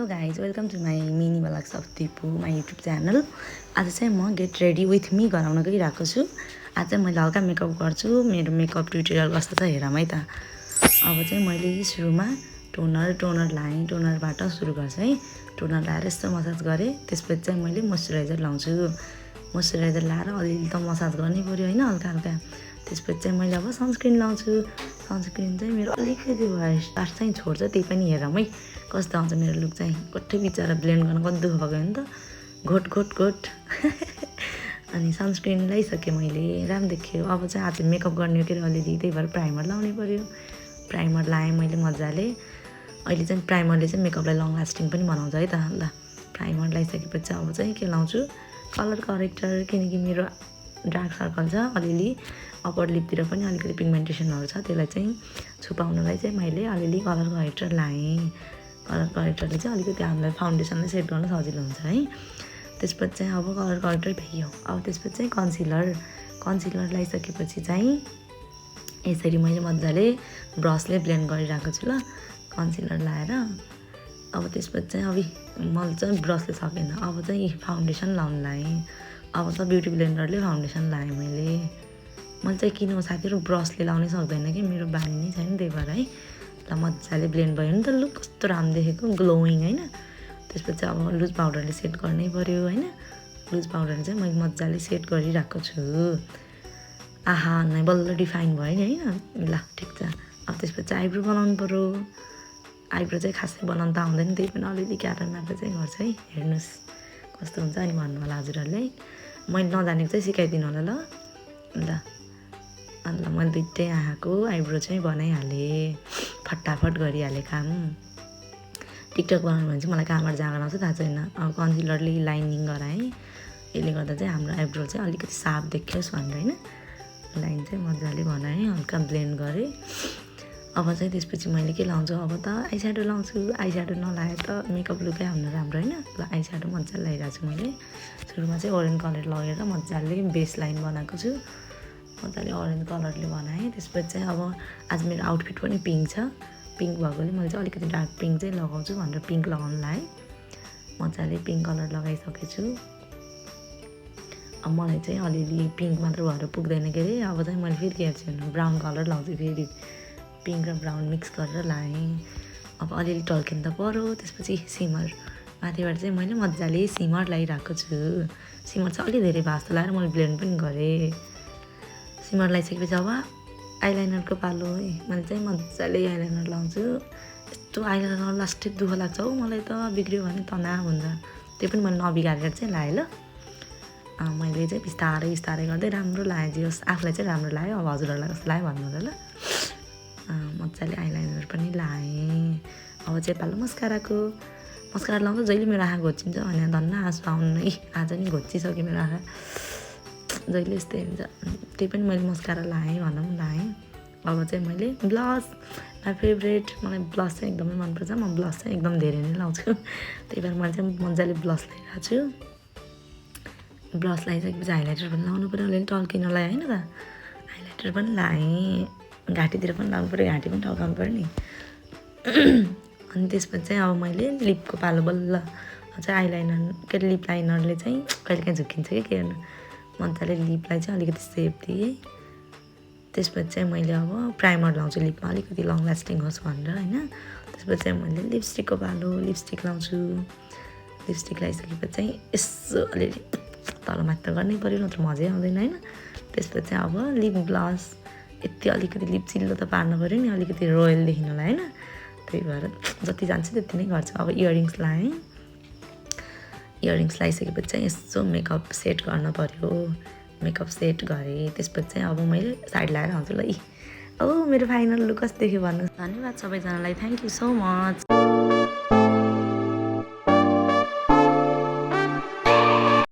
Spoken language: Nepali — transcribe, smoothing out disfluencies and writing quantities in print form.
Hello guys welcome to my mini vlogs of Dipu my YouTube channel. आज चाहिँ म गेट रेडी विथ मी गराउन गइरहेको छु। आज चाहिँ मैले हल्का मेकअप गर्छु। मेरो मेकअप ट्युटोरियल कस्तो छ हेरौँ है त। अब चाहिँ मैले सुरुमा टोनर लाएँ। टोनरबाट सुरु गर्छु है। टोनर लाएर यस्तो मसाज गरेँ। त्यसपछि चाहिँ मैले मोइस्चराइजर लाउँछु। मोइस्चराइजर लाएर अलिअलि त मसाज गर्नै पऱ्यो होइन, हल्का हल्का। त्यसपछि चाहिँ मैले अब सनस्क्रिन लाउँछु। सनस्क्रिन चाहिँ मेरो अलिकति वाइट चाहिँ छोड्छ, त्यही पनि हेरौँ है कस्तो आउँछ मेरो लुक चाहिँ। गोठै बिचरा ब्लेन्ड गर्न कति दुःख भएको नि त, घोट अनि सनस्क्रिन लगाइसकेँ मैले, राम्रो देखियो। अब चाहिँ आज मेकअप गर्ने हो के अरे अलिअलि, त्यही भएर प्राइमर लाउनै पऱ्यो। प्राइमर लाएँ मैले मजाले। अहिले चाहिँ प्राइमरले चाहिँ मेकअपलाई लङ लास्टिङ पनि बनाउँछ है त। ल प्राइमर लगाइसकेपछि अब चाहिँ के लाउँछु, कलर करेक्टर, किनकि मेरो डार्क सर्कल छ अलिअलि, अप्पर लिपतिर पनि अलिकति पिगमेन्टेसनहरू छ, त्यसलाई चाहिँ छुपाउनलाई चाहिँ मैले अलिअलि कलर करेक्टर लाएँ। कलर करेक्टरले चाहिँ अलिकति हामीलाई फाउन्डेसनलाई सेट गर्न सजिलो हुन्छ है। त्यसपछि चाहिँ अब कलर करेक्टर भ्याइयो। अब त्यसपछि चाहिँ कन्सिलर लगाइसकेपछि चाहिँ यसरी मैले मजाले ब्रसले ब्लेन्ड गरिरहेको छु। ल कन्सिलर लाएर अब त्यसपछि चाहिँ मैले चाहिँ ब्रसले सकेन, अब चाहिँ फाउन्डेसन लाउनु लाएँ। अब त ब्युटी ब्लेन्डरले फाउन्डेसन लाएँ मैले चाहिँ किन साथीहरू ब्रसले लाउनै सक्दैन कि, मेरो बानी नै छैन, त्यही भएर है। ल मजाले ब्लेन्ड भयो नि त, लुक कस्तो राम्रो देखेको, ग्लोइङ होइन। त्यसपछि अब लुज पाउडरले सेट गर्नै पऱ्यो होइन। लुज पाउडरले चाहिँ मैले मजाले सेट गरिरहेको छु। आहा नै बल्ल डिफाइन भयो नि होइन। ल ठिक छ। अब त्यसपछि आइब्रो बनाउनु पऱ्यो। आइब्रो चाहिँ खासै बनाउनु त आउँदैन, त्यही पनि अलिअलि क्याटर म्याटर चाहिँ गर्छ है। हेर्नुहोस् कस्तो हुन्छ अनि भन्नु होला हजुरहरूले। मैले नजानेको चाहिँ सिकाइदिनु होला ल। अन्त मैले दुइटै आँखाको आइब्रो चाहिँ बनाइहालेँ, फटाफट गरिहालेँ काम। टिकटक बनाउनु भने चाहिँ मलाई कहाँबाट जाँगर आउँछ थाहा छैन। अब कन्सिलरले लाइनिङ गराएँ, यसले गर्दा चाहिँ हाम्रो आइब्रो चाहिँ अलिकति साफ देखियोस् भनेर होइन। लाइन चाहिँ मजाले बनाएँ, हल्का ब्लेन्ड गरेँ। अब चाहिँ त्यसपछि मैले के लाउँछु, अब त आई स्याडो लाउँछु। आई स्याडो नलाए त मेकअप लुकै हाम्रो राम्रो होइन। ल आई स्याडो मजाले लगाइरहेको छु मैले। सुरुमा चाहिँ ओरेन्ज कलर लगेर मजाले बेस लाइन बनाएको छु। मजाले ओरेन्ज कलरले बनाएँ। त्यसपछि चाहिँ अब आज मेरो आउटफिट पनि पिङ्क छ। पिङ्क भएकोले मैले चाहिँ अलिकति डार्क पिङ्क चाहिँ लगाउँछु भनेर पिङ्क लगाउनु लाएँ। मजाले पिङ्क कलर लगाइसकेछु। अब मलाई चाहिँ अलिअलि पिङ्क मात्र भएर पुग्दैन के अरे। अब चाहिँ मैले फेरि के हेर्छु, ब्राउन कलर लगाउँछु, फेरि पिङ्क र ब्राउन मिक्स गरेर लाएँ। अब अलिअलि टल्किन त पऱ्यो। त्यसपछि सिमर माथिबाट चाहिँ मैले मजाले सिमर लगाइरहेको छु। सिमर चाहिँ अलि धेरै भास्तो लगाएर मैले ब्लेन्ड पनि गरेँ। सिमर लगाइसकेपछि अब आइलाइनरको पालो है। मैले चाहिँ मजाले आइलाइनर लाउँछु। यस्तो आइलाइनर लास्टै दुःख लाग्छ हौ मलाई त, बिग्रियो भने तनाव हुन्छ। त्यो पनि मैले नबिगारेर चाहिँ लाएँ ल। मैले चाहिँ बिस्तारै गर्दै राम्रो लाएँ, जे होस् आफूलाई चाहिँ राम्रो लाग्यो। अब हजुरहरूलाई कस्तो लाग्यो भन्नु होला ल। मजाले आइलाइनर पनि लाएँ। अब चाहिँ पालो मस्कारा लाउँदा जहिले मेरो आँखा घोचिन्छ भने धन्न आँसु आउनु नै, आज नि घोचिसक्यो मेरो आँखा, जहिले यस्तै हुन्छ। त्यही पनि मैले मस्कारा लाएँ भनौँ लाएँ। अब चाहिँ मैले ब्लस, माई फेभरेट, मलाई ब्लस चाहिँ एकदमै मनपर्छ। म ब्लस चाहिँ एकदम धेरै नै लाउँछु, त्यही भएर मैले चाहिँ मजाले ब्लस लगाइरहेको छु। ब्लस लगाइसकेपछि हाइलाइटर पनि लाउनु पऱ्यो, अलिअलि टल्किनलाई होइन त। हाइलाइटर पनि लाएँ, घाँटीतिर पनि लाउनु पऱ्यो, घाँटी पनि टल्काउनु पऱ्यो नि। अनि त्यसपछि चाहिँ अब मैले लिपको पालो बल्ल चाहिँ आइलाइनर के अरे लिप लाइनरले चाहिँ कहिलेकाहीँ झुक्किन्छ कि के गर्नु, मजाले लिपलाई चाहिँ अलिकति सेप दिएँ। त्यसपछि चाहिँ मैले अब प्राइमर लाउँछु लिपमा, अलिकति लङ लास्टिङ होस् भनेर होइन। त्यसपछि चाहिँ मैले लिपस्टिकको पालो लिपस्टिक लाउँछु। लिपस्टिक लगाइसकेपछि चाहिँ यसो अलिअलि तलमाथि त गर्नै पऱ्यो, नत्र मजै आउँदैन होइन। त्यसपछि चाहिँ अब लिप ग्लस, यति अलिकति लिप चिल्लो त पार्नु पऱ्यो नि, अलिकति रोयल देखिनुलाई होइन। त्यही भएर जति जान्छ त्यति नै गर्छु। अब इयरिङ्स लाएँ। इयरिङ्स लगाइसकेपछि चाहिँ यसो मेकअप सेट गर्न पऱ्यो। मेकअप सेट गरेँ। त्यसपछि चाहिँ अब मैले साइड लगाएर आउँछु ल। मेरो फाइनल लुक कस्तो देख्यो भन्नुहोस्। धन्यवाद सबैजनालाई, थ्याङ्क यू सो मच।